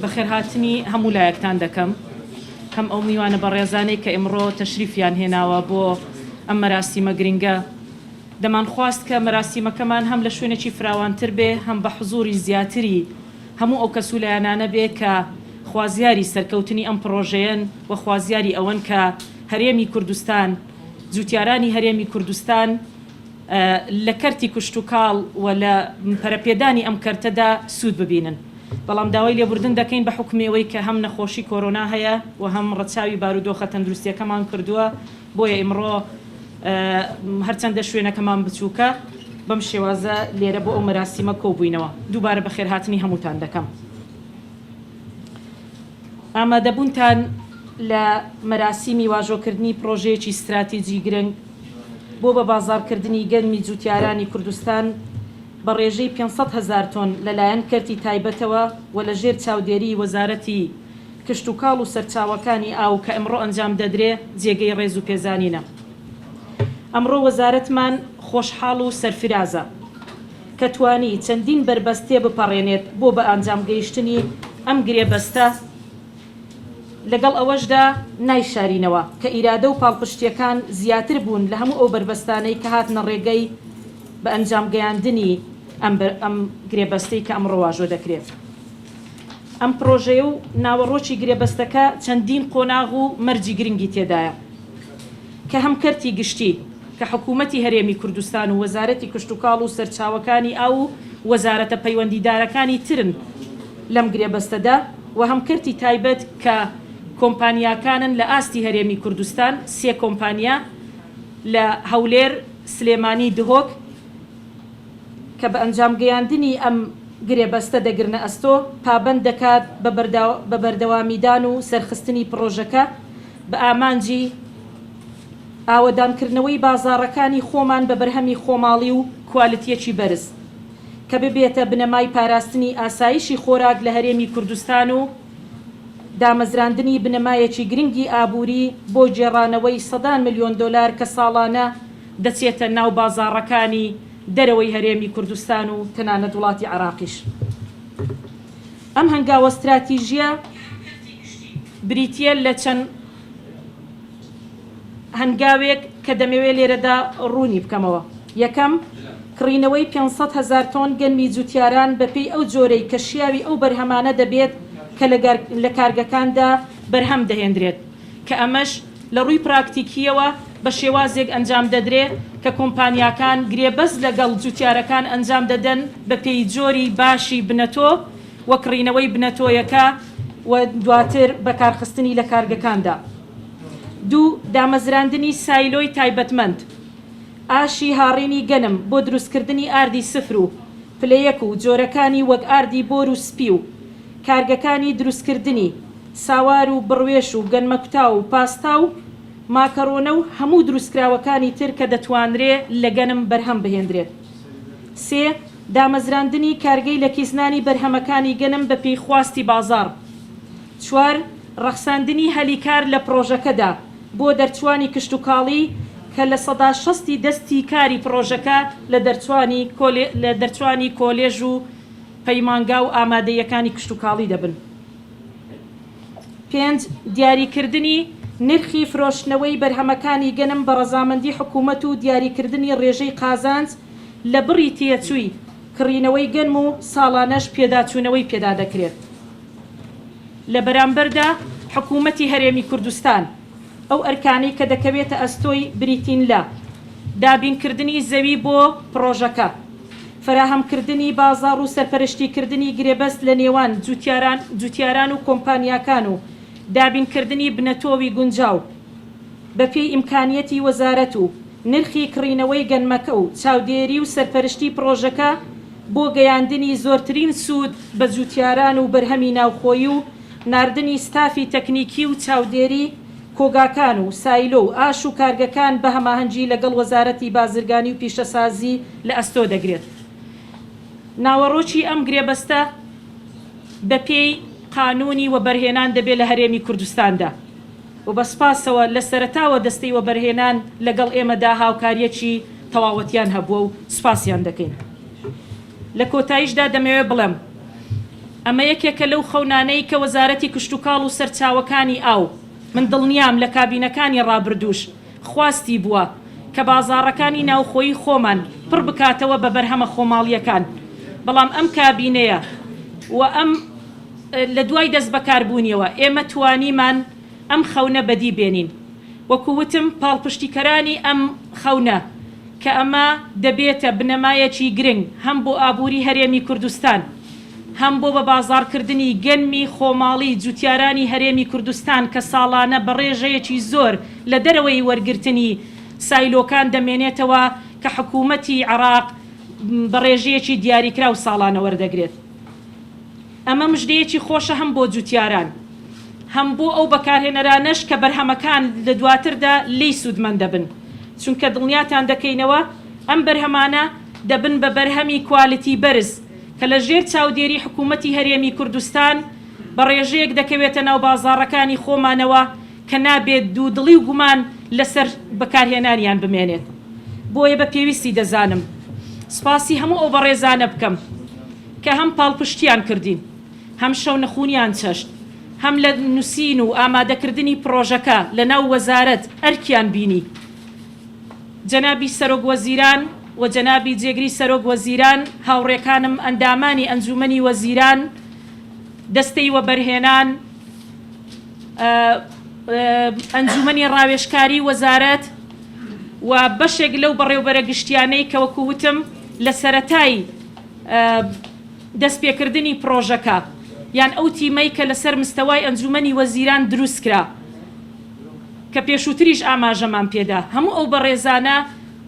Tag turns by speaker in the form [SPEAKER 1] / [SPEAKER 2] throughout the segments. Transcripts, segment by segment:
[SPEAKER 1] بەخێرهاتنی هەموو لایەکتان دەکەم هەم ئەو میوانە بەڕێزانەی کە ئێمڕۆ تەشریفیان هێناوە بۆ ئەم مەراسیمە گرنگە دەمان خواست کە مەراسیمەکەمان هەم لە شوێنێکی فراوانتر بێ هەم بە حزوری زیاتری هەموو ئەو کەسولایانانە بێ کە خوازیاری سەرکەوتنی ئەم پرۆژەیەن و خوازیاری ئەوەن کە هەرێمی کوردستان جوتیارانی هەرێمی کوردستان لە کەرتی کوشت و کاڵ و لە پەرەپێدانی ئەم کەرتەدا سوود ببینن بەڵام داوای لێبوردن دەکەین بە حکمەوەی کە هەم نەخۆشی کۆرۆنا هەیە و هەم ڕەچاوی بارودۆخە تەندروستیەکەمان کردووە بۆیە ئێمڕۆ هەرچەندە شوێنەکەمان بچووکە بەم شێوازە لێرە بۆ ئەو مەراسیمە کۆبووینەوە دووبارە بەخێرهاتنی هەمووتان دەکەم ئامادەبوونتان لە مەراسیمی واژۆکردنی پرۆژەیەکی استراتیجی گرنگ بۆ بە بازارکردنی گەرمی جوتیارانی کوردستان بە ڕێژەی 500,000 تۆن لەلایەن کەرتی تایبەتەوە و لە ژێر چاودێری وەزارەتی کشت و کاڵ و سەرچاوەکانی ئاو کە ئەمڕۆ ئەنجام دەدرێ جێگەی ڕێز و پێزانینە ئەمڕۆ وەزارەتمان خۆشحاڵ و سەرفرازە کە توانی چەندین بربەستێ بپەڕێنێت بۆ بە ئەنجام گەیشتنی ئەم گرێبەستە لەگەڵ ئەوەشدا نایشارینەوە کە ئیرادە و پاڵپشتیەکان زیاتر بوون لە هەموو ئەو بربەستانەی کە هاتنە ڕێگەی بە ئەنجام گەیاندنی ئەم گرێبەستەی کە ئەمڕۆ واژۆ دەکرێت ئەم پرۆژەیە و ناوەڕۆکی گرێبەستەکە چەندین قۆناغ و مەرجی گرنگی تێدایە کە هەم کەرتی گشتی کە حکوومەتی هەرێمی کوردستان و وەزارەتی کشت و کاڵ و سەرچاوەکانی ئاو و وەزارەتە پەیوەندیدارەکانی ترن لەم گرێبەستەدا و هەم کەرتی تایبەت کە کۆمپانیاکانن لە ئاستی هەرێمی کوردستان سێ کۆمپانیا لە هەولێر سلێمانی دهۆک کە بە ئەنجام گەیاندنی ئەم گرێبەستە دەگرنە ئەستۆ پابەند دەکات بە بەردەوامیدان و سەرخستنی پرۆژەکە بە ئامانجی ئاوەدانکردنەوەی بازاڕەکانی خۆمان بە بەرهەمی خۆماڵی و کوالیتیەکی بەرز کە ببێتە بنەمای پاراستنی ئاسایشی خۆراک لە هەرێمی کوردستان و دامەزراندنی بنەمایەکی گرنگی ئابووری بۆ جێڕانەوەی سەدان ملیۆن دۆلار کە ساڵانە دەچێتە ناو بازاڕەکانی دەرەوەی هەرێمی کوردستان و تەنانەت وڵاتی عێراقیش ئەم هەنگاوە استراتیژیە بریتیە لە چەند هەنگاوێک کە دەمەوێت لێرەدا ڕوونی بکەمەوە یەکەم کڕینەوەی 500,000 تۆن گەنمی جوتیاران بەپێی ئەو جۆرەی کە شیاوی ئەو بەرهەمانە دەبێت کە لە کارگەکاندا بەرهەم دەهێنرێت کە ئەمەش لە ڕووی پراکتیکیەوە بە شێوازێک ئەنجام دەدرێت کە کۆمپانیاکان گرێبەست لەگەڵ جوتیارەکان ئەنجام دەدەن بە پێی جۆری باشی بنەتۆ وە کڕینەوەی بنەتۆیەکە و دواتر بەکارخستنی لە کارگەکاندا دوو دامەزراندنی سایلۆی تایبەتمەند ئاشی هاڕینی گەنم بۆ دروستکردنی ئاردی سفر و پلەیەک و جۆرەکانی وەک ئاردی بۆر و سپی و کارگەکانی دروستکردنی ساوار و بڕوێش و گەنمەکوتا و پاستا و ماکەڕۆنە و هەموو دروستکراوەکانی تر کە دەتوانرێ لە گەنم بەرهەم بهێنرێت سێ دامەزراندنی کارگەی لە کیسنانی بەرهەمەکانی گەنم بە پێیخواستی بازاڕ چوار ڕەخساندنی هەلیکار لە پرۆژەکەدا بۆ دەرچوانی کشت و کاڵی کە لە 160 دەستی کاری پرۆژەکە لە دەرچوانی کۆلێژ و پەیمانگا و ئامادەیەکانی کشت و کاڵی دەبن. 5 دیاریکردنی نرخی فرۆشتنەوەی بەرهەمەکانی گەنم بە ڕەزامەندی حکوومەت و دیاریکردنی ڕێژەی قازانج لە بڕی تێچووی کڕینەوەی گەنم و ساڵانەش پێداچوونەوەی پێدا دەکرێت. لە بەرامبەردا حکوومەتی هەرێمی کوردستان ئەو ئەرکانەی کە دەکەوێتە ئەستۆی بریتین لە دابینکردنی زەوی بۆ پرۆژەکە فراهەمکردنی بازاڕ و سەرپەرشتیکردنی گرێبەست لە نێوان جوتیاران و کۆمپانیاکان و دابینکردنی بنەتۆوی گونجاو بەپێی ئیمکانیەتی وەزارەت و نرخی کڕینەوەی گەنمەکە و چاودێری و سەرپەرشتی پرۆژەکە بۆ گەیاندنی زۆرترین سوود بە جوتیاران و بەرهەمی ناوخۆیی و ناردنی ستافی تەکنیکی و چاودێری کۆگاکان و سایلۆ و ئاش و کارگەکان بە هەماهەنگی لەگەڵ وەزارەتی بازرگانی و پیشەسازی لە ئەستۆ دەگرێت. ناوەڕۆکی ئەم گرێبەستە بە پێی قانونی وەبەرهێنان دەبێت لە هەرێمی کوردستاندا و بە سپاسەوە لە سەرەتاوە دەستەی وەبەرهێنان لەگەڵ ئێمەدا هاوکاریەکی تەواوەتیان هەبووە و سپاسیان دەکەین. لە کۆتاییشدا دەمەوێت بڵێم ئەمە یەکێکە لەو خەونانەی کە وەزارەتی کشتتوکاڵ و سەرچاوەکانی ئاو من دڵنیام لە کابینەکانی ڕابردووش خواستی بووە کە بازاڕەکانی ناوخۆیی خۆمان پڕ بکاتەوە بە بەرهەمە خۆماڵیەکان، بەڵام ئەم کابینەیە و ئەم لە دوای دەست بەکاربوونیەوە ئێمە توانیمان ئەم خەونە بەدی بێنین. وەکووتم پاڵپشتیکەرانی ئەم خەونە کە ئەمە دەبێتە بنەمایەکی گرنگ هەم بۆ ئابووری هەرێمی کوردستان، هەم بۆ بە بازارکردنی گەنمی خۆماڵی جوتیارانی هەرێمی کوردستان کە ساڵانە بە ڕێژەیەکی زۆر لە دەرەوەی وەرگرتنی سایلۆکان دەمێنێتەوە کە حکوومەتی عێراق بە ڕێژەیەکی دیاریکرا و ساڵانە وەردەگرێت. ئەمە مژدەیەکی خۆشە هەم بۆ جوتیاران هەم بۆ ئەو بەکارهێنەرانەش کە بەرهەمەکان لە دواتردا لی سوودمەند دەبن، چونکە دڵنیاتان دەکەینەوە ئەم بەرهەمانە دەبن بە بەرهەمی کوالیتی بەرز کە لە ژێر چاودێری حکوومەتی هەرێمی کوردستان بە ڕێژەیەک دەکەوێتە ناو بازاڕەکانی خۆمانەوە کە نابێت دوودڵی و گومان لەسەر بەکارهێنانیان بمێنێت. بۆیە بە پێویستی دەزانم سپاسی هەموو ئەو بەڕێزانە بکەم کە هەم پاڵپشتیان کردین، هەم شەو نەخوونیان چەشت، هەم لە نووسین و ئامادەکردنی پرۆژەکە لە ناو وەزارەت ئەرکیان بینی. جەنابی سەرۆک وەزیران و جەنابی جێگری سەرۆک وەزیران، هاوڕێکانم ئەندامانی ئەنجومەنی وەزیران، دەستەی وەبەرهێنان، ئەنجومەنی ڕاوێژکاری وەزارەت و بەشێک لەو بەڕێوەبەرە گشتیانەی کە وەکووتم لە سەرەتای دەستپێکردنی پرۆژەکە یان ئەو تیمەی کە لەسەر مستەوای ئەنجومەنی وەزیران دروست کرا کە پێشووتریش ئاماژەمان پێدا. هەموو ئەو بەڕێزانە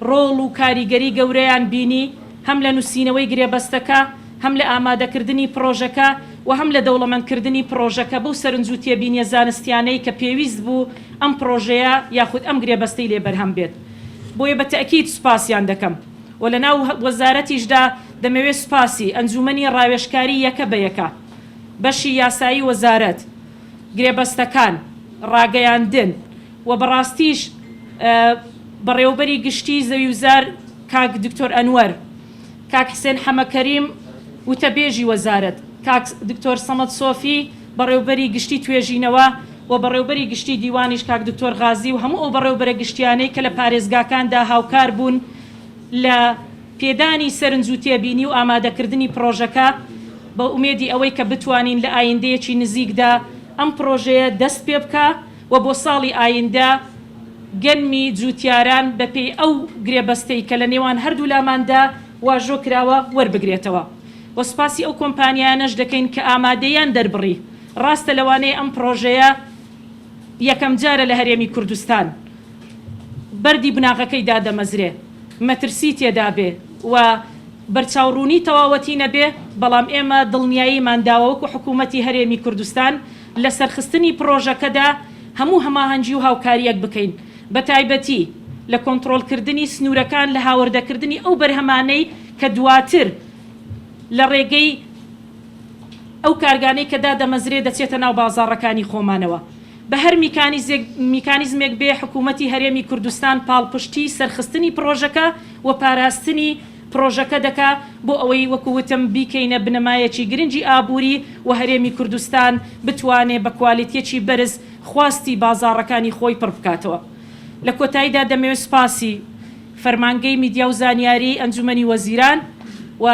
[SPEAKER 1] ڕۆڵ و کاریگەری گەورەیان بینی، هەم لە نووسینەوەی گرێبەستەکە، هەم لە ئامادەکردنی پرۆژەکە و هەم لە دەوڵەمەندکردنی پرۆژەکە بەو سەرنجوتیە بینیە زانستیانەی کە پێویست بوو ئەم پرۆژەیە یاخود ئەم گرێبەستەی لێ بەرهەم بێت. بۆیە بە تەئکید سوپاسیان دەکەم و لە ناو وەزارەتیشدا دەمەوێت سوپاسی ئەنجومەنی ڕاوێژکاری یەکە بە یەکە، بەشی یاسایی وەزارەت، گرێبەستەکان، ڕاگەیاندن و بەڕاستیش بەڕێوەبەری گشتی زەویوزار کاک دکتۆر ئەنوەر، کاک حسێن حەمەکەریم وتەبێژی وەزارەت، کاک دکتۆر سەمەد سۆفی بەڕێوەبەری گشتی توێژینەوە و بەڕێوەبەری گشتی دیوانیش کاک دکتۆر غازی و هەموو ئەو بەڕێوەبەرە گشتیانەی کە لە پارێزگاکاندا هاوکار بوون لە پێدانی سەرنجوتێبینی و ئامادەکردنی پرۆژەکە بە ئومێدی ئەوەی کە بتوانین لە ئایندەیەکی نزیکدا ئەم پرۆژەیە دەست پێ بکە و بۆ ساڵی ئایندە گەنمی جوتیاران بەپێی ئەو گرێبەستەی کە لە نێوان هەردوو لاماندا واژۆ کراوە وەربگرێتەوە. و سپاسی ئەو کۆمپانیانەش دەکەین کە ئامادەیان دەربڕی. ڕاستە لەوانەیە ئەم پرۆژەیە یەکەم جارە لە هەرێمی کوردستان بەردی بناغەکەی دادەمەزرێ، مەترسی تێدا بێ و بەرچاوڕوونی تەواوەتی نەبێ، بەڵام ئێمە دڵنیاییمان داوە وەکو حکوومەتی هەرێمی کوردستان لە سەرخستنی پرۆژەکەدا هەموو هەماهەنگی و هاوکاریەک بکەین، بە تایبەتی لە کۆنتڕۆڵکردنی سنوورەکان، لە هاوردەکردنی ئەو بەرهەمانەی کە دواتر لە ڕێگەی ئەو کارگانەی کە دادەمەزرێ دەچێتە ناو بازاڕەکانی خۆمانەوە. بە هەر میکانیزمێک بێ حکوومەتی هەرێمی کوردستان پاڵپشتی سەرخستنی پرۆژەکە و پاراستنی پرۆژەکە دەکا بۆ ئەوەی وەکووتم بیکەینە بنەمایەکی گرنگی ئابووری و هەرێمی کوردستان بتوانێت بە کوالیتیەکی بەرز خواستی بازاڕەکانی خۆی پڕ بکاتەوە. لە کۆتاییدا دەمەوێت سپاسی فەرمانگەی میدیا و زانیاری ئەنجومەنی وەزیران و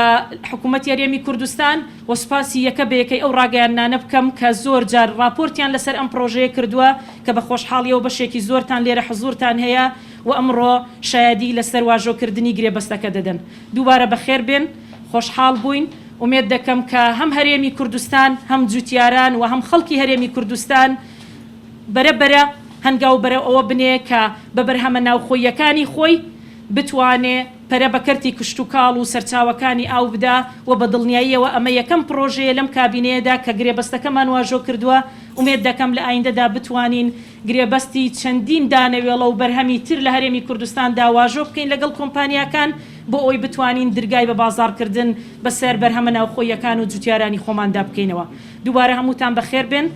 [SPEAKER 1] حکوومەتی هەرێمی کوردستان و سپاسی یەکە بە یەکەی ئەو ڕاگەیاندانە بکەم کە زۆر جار راپۆرتیان لەسەر ئەم پرۆژەیە کردووە کە بە خۆشحاڵیەوە بەشێکی زۆرتان لێرە حزورتان هەیە و ئەمڕۆ شایەدی لەسەر واژۆکردنی گرێبەستەکە دەدەن. دووبارە بەخێر بێن، خۆشحاڵ بووین. ومێد دەکەم کە هەم هەرێمی کوردستان، هەم جوتیاران و هەم خەڵکی هەرێمی کوردستان بەرەبەرە هەنگاو بەرەو ئەوە بنێ کە بە بەرهەمە ناوخۆیەکانی خۆی بتوانێ پەرە بەکەرتی کشتتوکاڵ و سەرچاوەکانی ئاو بدا و بە دڵنیاییەوە ئەمە یەکەم پرۆژەیە لەم کابینەیەدا کە گرێبەستەکەمان واژۆ کردووە. ومێد دەکەم لە ئایندەدا بتوانین گرێبەستی چەندین دانەوێڵە و بەرهەمی تر لە هەرێمی کوردستاندا واژۆ بکەین لەگەڵ کۆمپانیاکان بۆ ئەوی بتوانین دەرگای بە بازارکردن بەسەر بەرهەمە ناوخۆیەکان و جوتیارانی خۆماندا بکەینەوە. دووبارە هەمووتان بەخێر بێن.